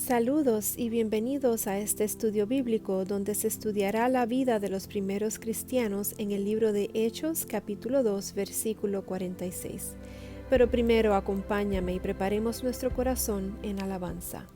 Saludos y bienvenidos a este estudio bíblico donde se estudiará la vida de los primeros cristianos en el libro de Hechos capítulo 2 versículo 46. Pero primero acompáñame y preparemos nuestro corazón en alabanza.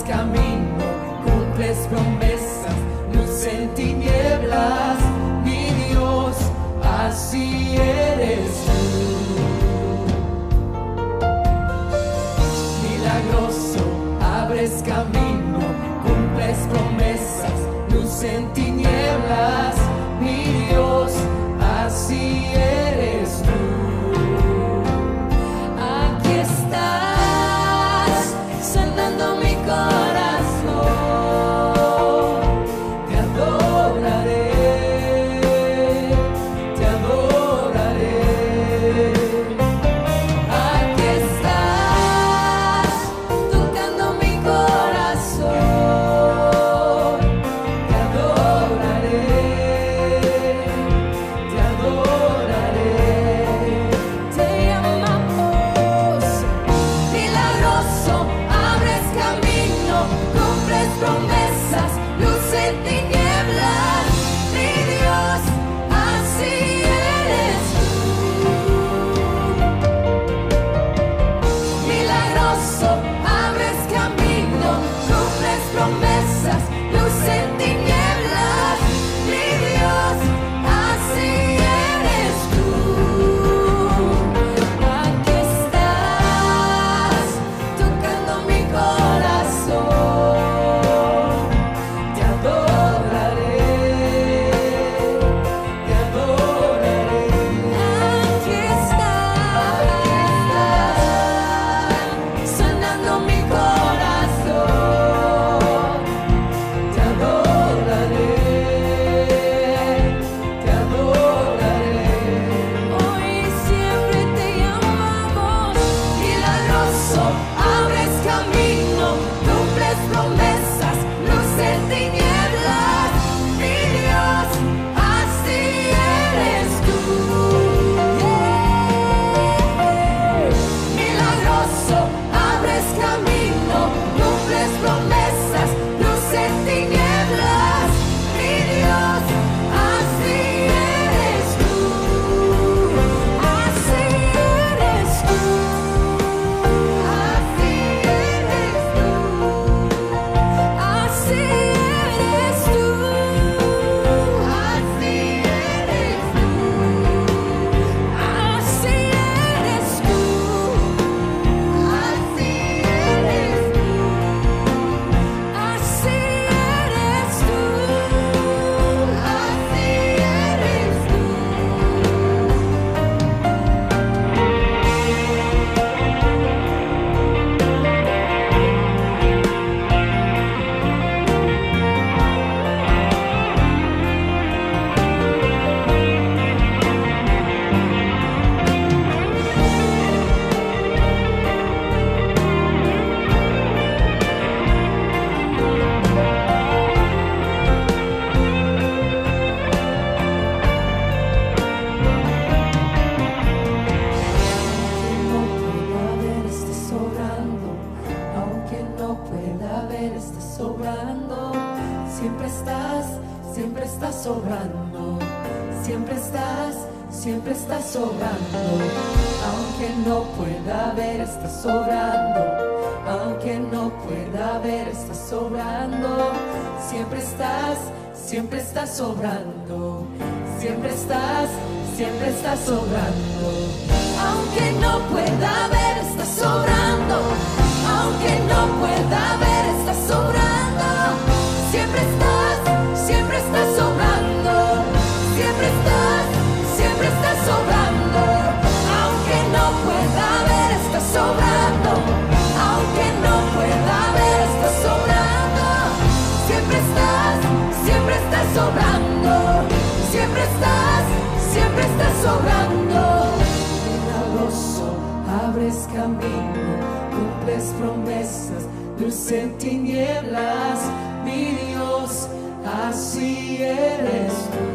Camino, cumples promesas, luz en tinieblas, mi Dios, así eres tú. Milagroso, abres camino, cumples promesas, luz en tinieblas, mi Dios, así eres tú. Te adoraré. sobrando. Siempre estás sobrando. Aunque no pueda ver, estás sobrando. Aunque no pueda ver, estás sobrando. Siempre estás sobrando. Siempre estás sobrando. Aunque no pueda ver, estás sobrando. Aunque no pueda ver, estás sobrando. Siempre estás sobrando. Siempre estás sobrando. Aunque no pueda ver, estás sobrando. Aunque no pueda ver, estás sobrando. Siempre estás sobrando. Siempre estás sobrando. Milagroso, abres camino, cumples promesas, luz en tinieblas, mi Dios, así eres tú.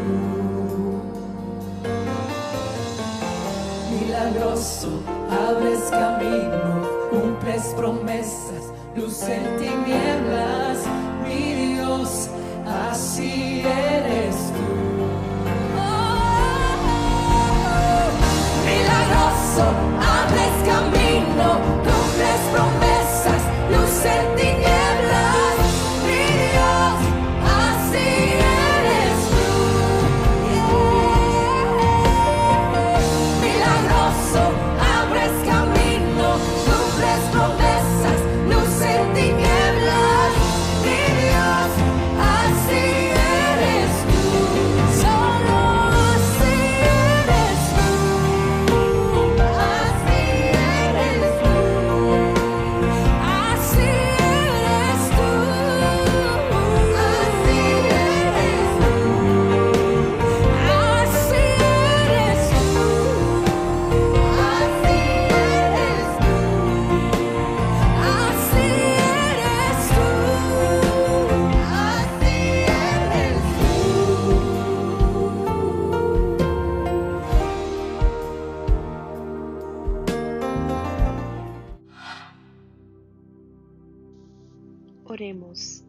Milagroso, abres camino, cumples promesas, luz en tinieblas, mi Dios, así eres tú. Milagroso, abres camino, cumples promesas, luz en tinieblas, mi Dios, así eres tú. Milagroso, abres camino, cumples promesas, luz en tinieblas, mi Dios, así eres tú. Solo así eres tú. Así eres tú. Así eres tú. Así eres tú. Así eres tú. Así eres tú. Así eres Oremos.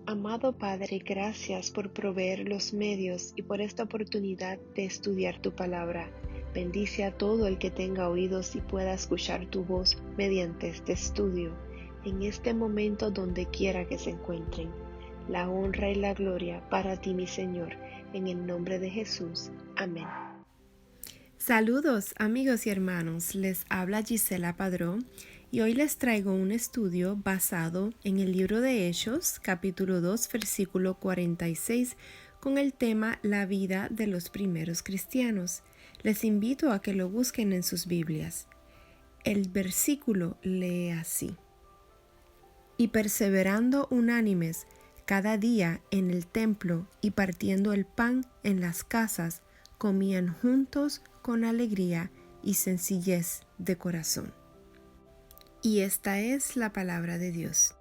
Amado Padre, gracias por proveer los medios y por esta oportunidad de estudiar tu palabra. Bendice a todo el que tenga oídos y pueda escuchar tu voz mediante este estudio, en este momento donde quiera que se encuentren. La honra y la gloria para ti, mi Señor, en el nombre de Jesús. Amén. Saludos amigos y hermanos, les habla Gisela Padrón y hoy les traigo un estudio basado en el libro de Hechos, capítulo 2, versículo 46, con el tema La vida de los primeros cristianos. Les invito a que lo busquen en sus Biblias. El versículo lee así: Y perseverando unánimes cada día en el templo y partiendo el pan en las casas, comían juntos con alegría y sencillez de corazón. Y esta es la palabra de Dios.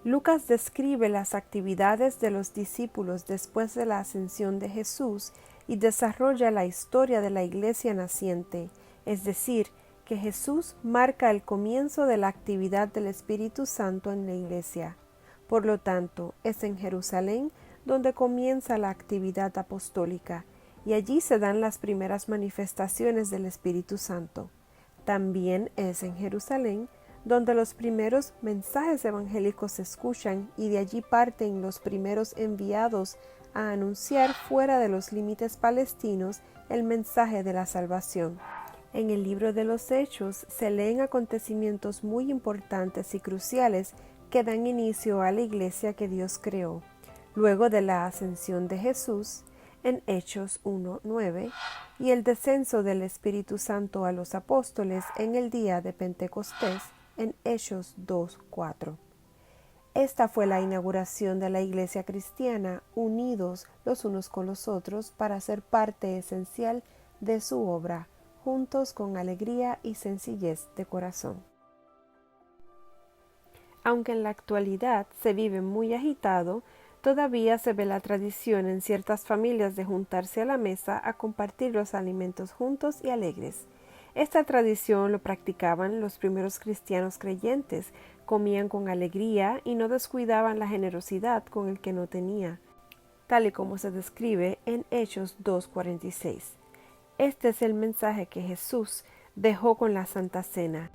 Lucas describe las actividades de los discípulos después de la ascensión de Jesús y desarrolla la historia de la iglesia naciente, es decir, que Jesús marca el comienzo de la actividad del Espíritu Santo en la iglesia. Por lo tanto, es en Jerusalén donde comienza la actividad apostólica, y allí se dan las primeras manifestaciones del Espíritu Santo. También es en Jerusalén donde los primeros mensajes evangélicos se escuchan y de allí parten los primeros enviados a anunciar fuera de los límites palestinos el mensaje de la salvación. En el libro de los Hechos se leen acontecimientos muy importantes y cruciales que dan inicio a la iglesia que Dios creó. Luego de la ascensión de Jesús, en Hechos 1:9, y el descenso del Espíritu Santo a los apóstoles en el día de Pentecostés, en Hechos 2:4. Esta fue la inauguración de la iglesia cristiana, unidos los unos con los otros para ser parte esencial de su obra, juntos con alegría y sencillez de corazón. Aunque en la actualidad se vive muy agitado, todavía se ve la tradición en ciertas familias de juntarse a la mesa a compartir los alimentos juntos y alegres. Esta tradición lo practicaban los primeros cristianos creyentes, comían con alegría y no descuidaban la generosidad con el que no tenía. tal y como se describe en Hechos 2:46. Este es el mensaje que Jesús dejó con la Santa Cena.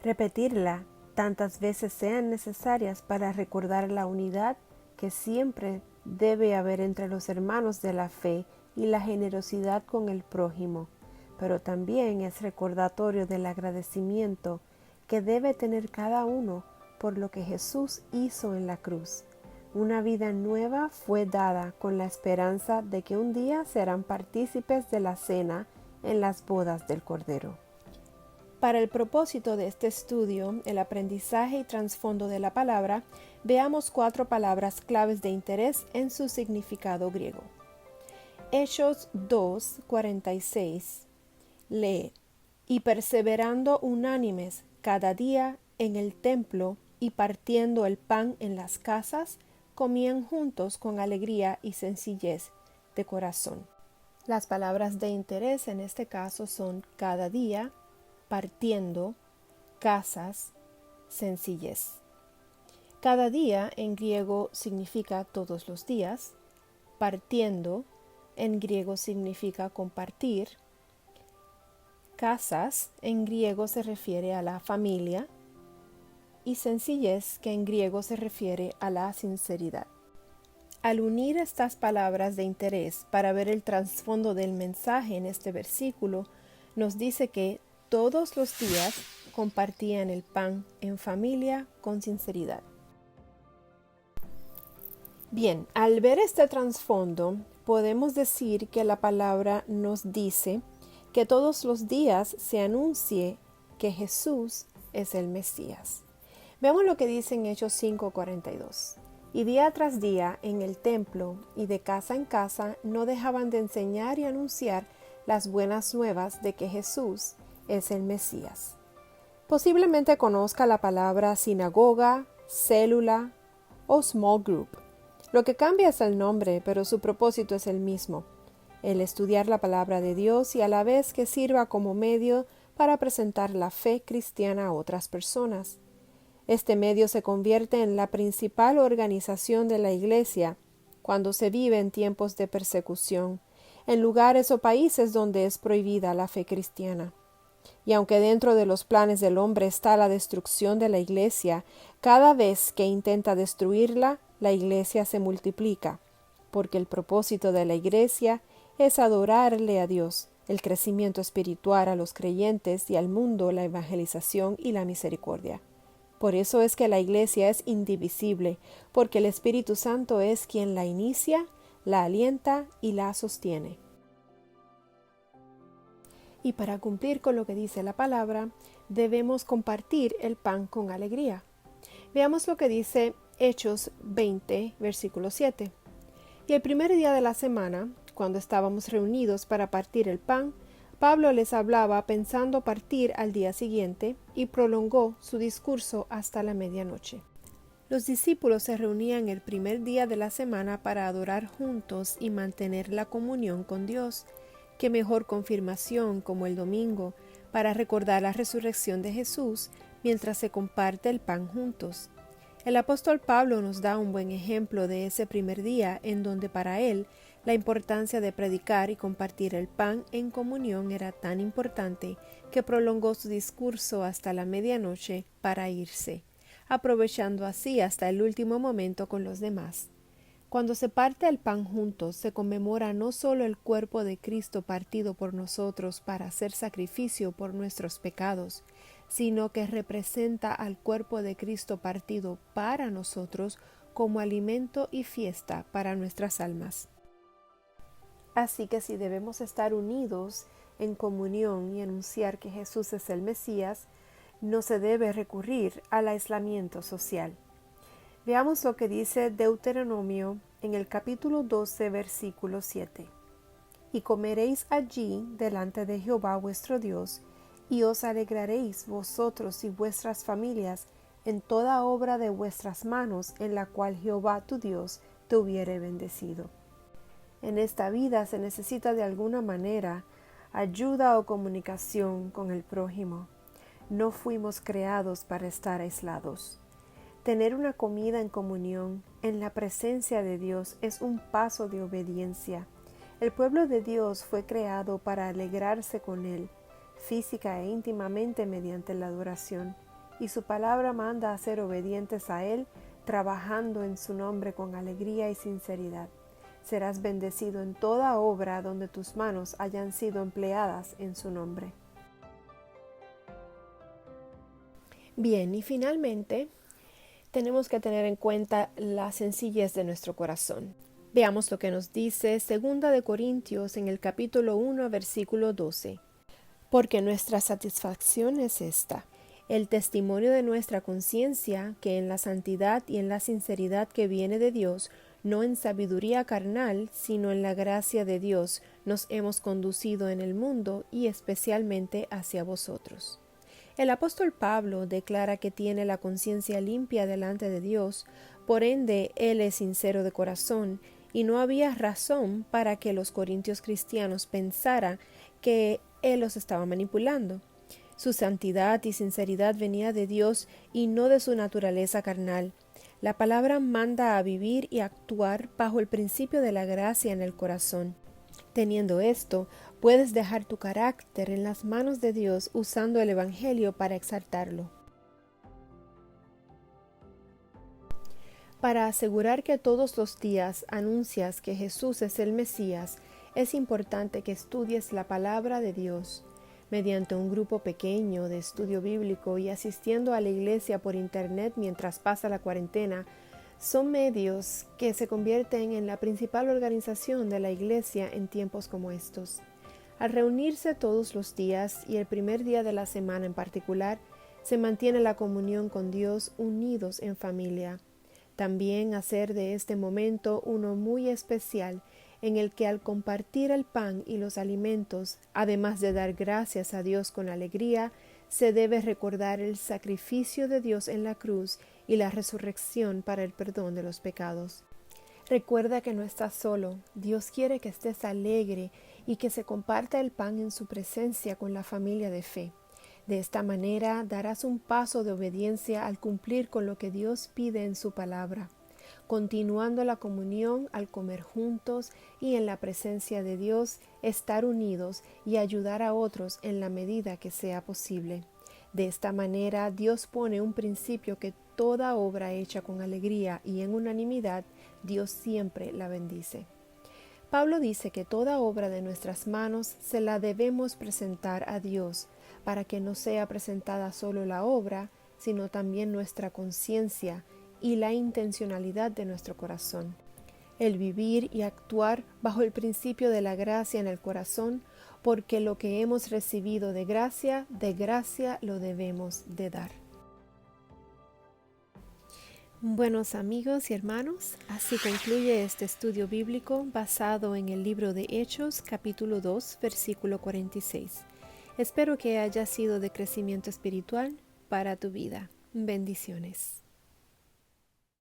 Repetirla tantas veces sean necesarias para recordar la unidad que siempre debe haber entre los hermanos de la fe y la generosidad con el prójimo, pero también es recordatorio del agradecimiento que debe tener cada uno por lo que Jesús hizo en la cruz. Una vida nueva fue dada con la esperanza de que un día serán partícipes de la cena en las bodas del Cordero. Para el propósito de este estudio, el aprendizaje y trasfondo de la palabra, veamos 4 palabras claves de interés en su significado griego. Hechos 2:46 lee: y perseverando unánimes cada día en el templo y partiendo el pan en las casas, comían juntos con alegría y sencillez de corazón. Las palabras de interés en este caso son cada día, partiendo, casas, sencillez. Cada día en griego significa todos los días, partiendo en griego significa compartir, casas en griego se refiere a la familia y sencillez, que en griego se refiere a la sinceridad. Al unir estas palabras de interés para ver el trasfondo del mensaje en este versículo, nos dice que todos los días compartían el pan en familia con sinceridad. Bien, al ver este trasfondo, podemos decir que la palabra nos dice que todos los días se anuncie que Jesús es el Mesías. Veamos lo que dice en Hechos 5:42. Y día tras día en el templo y de casa en casa no dejaban de enseñar y anunciar las buenas nuevas de que Jesús es el Mesías. Posiblemente conozca la palabra sinagoga, célula o small group. Lo que cambia es el nombre, pero su propósito es el mismo: el estudiar la palabra de Dios y a la vez que sirva como medio para presentar la fe cristiana a otras personas. Este medio se convierte en la principal organización de la Iglesia cuando se vive en tiempos de persecución, en lugares o países donde es prohibida la fe cristiana. Y aunque dentro de los planes del hombre está la destrucción de la Iglesia, cada vez que intenta destruirla, la Iglesia se multiplica, porque el propósito de la Iglesia es adorarle a Dios, el crecimiento espiritual a los creyentes y al mundo, la evangelización y la misericordia. Por eso es que la Iglesia es indivisible, porque el Espíritu Santo es quien la inicia, la alienta y la sostiene. Y para cumplir con lo que dice la palabra, debemos compartir el pan con alegría. Veamos lo que dice Hechos 20, versículo 7. Y el primer día de la semana, cuando estábamos reunidos para partir el pan, Pablo les hablaba pensando partir al día siguiente y prolongó su discurso hasta la medianoche. Los discípulos se reunían el primer día de la semana para adorar juntos y mantener la comunión con Dios. Qué mejor confirmación como el domingo para recordar la resurrección de Jesús mientras se comparte el pan juntos. El apóstol Pablo nos da un buen ejemplo de ese primer día en donde para él la importancia de predicar y compartir el pan en comunión era tan importante que prolongó su discurso hasta la medianoche para irse, aprovechando así hasta el último momento con los demás. Cuando se parte el pan juntos, se conmemora no solo el cuerpo de Cristo partido por nosotros para hacer sacrificio por nuestros pecados, sino que representa al cuerpo de Cristo partido para nosotros como alimento y fiesta para nuestras almas. Así que si debemos estar unidos en comunión y anunciar que Jesús es el Mesías, no se debe recurrir al aislamiento social. Veamos lo que dice Deuteronomio en el capítulo 12, versículo 7. Y comeréis allí delante de Jehová vuestro Dios, y os alegraréis vosotros y vuestras familias en toda obra de vuestras manos en la cual Jehová tu Dios te hubiere bendecido. En esta vida se necesita de alguna manera ayuda o comunicación con el prójimo. No fuimos creados para estar aislados. Tener una comida en comunión, en la presencia de Dios, es un paso de obediencia. El pueblo de Dios fue creado para alegrarse con Él, física e íntimamente mediante la adoración, y su palabra manda a ser obedientes a Él, trabajando en su nombre con alegría y sinceridad. Serás bendecido en toda obra donde tus manos hayan sido empleadas en su nombre. Bien, y finalmente, tenemos que tener en cuenta la sencillez de nuestro corazón. Veamos lo que nos dice 2 Corintios en el capítulo 1, versículo 12. Porque nuestra satisfacción es esta, el testimonio de nuestra conciencia, que en la santidad y en la sinceridad que viene de Dios, no en sabiduría carnal, sino en la gracia de Dios, nos hemos conducido en el mundo y especialmente hacia vosotros. El apóstol Pablo declara que tiene la conciencia limpia delante de Dios, por ende él es sincero de corazón, y no había razón para que los corintios cristianos pensaran que él los estaba manipulando. Su santidad y sinceridad venía de Dios y no de su naturaleza carnal. La palabra manda a vivir y actuar bajo el principio de la gracia en el corazón. Teniendo esto, puedes dejar tu carácter en las manos de Dios usando el Evangelio para exaltarlo. Para asegurar que todos los días anuncias que Jesús es el Mesías, es importante que estudies la palabra de Dios. Mediante un grupo pequeño de estudio bíblico y asistiendo a la iglesia por internet mientras pasa la cuarentena, son medios que se convierten en la principal organización de la iglesia en tiempos como estos. Al reunirse todos los días y el primer día de la semana en particular, se mantiene la comunión con Dios unidos en familia. También hacer de este momento uno muy especial, en el que al compartir el pan y los alimentos, además de dar gracias a Dios con alegría, se debe recordar el sacrificio de Dios en la cruz y la resurrección para el perdón de los pecados. Recuerda que no estás solo. Dios quiere que estés alegre y que se comparta el pan en su presencia con la familia de fe. De esta manera darás un paso de obediencia al cumplir con lo que Dios pide en su palabra, continuando la comunión al comer juntos y en la presencia de Dios, estar unidos y ayudar a otros en la medida que sea posible. De esta manera Dios pone un principio que toda obra hecha con alegría y en unanimidad, Dios siempre la bendice. Pablo dice que toda obra de nuestras manos se la debemos presentar a Dios, para que no sea presentada solo la obra, sino también nuestra conciencia y la intencionalidad de nuestro corazón. El vivir y actuar bajo el principio de la gracia en el corazón, porque lo que hemos recibido de gracia lo debemos de dar. Buenos amigos y hermanos, así concluye este estudio bíblico basado en el libro de Hechos, capítulo 2, versículo 46. Espero que haya sido de crecimiento espiritual para tu vida. Bendiciones.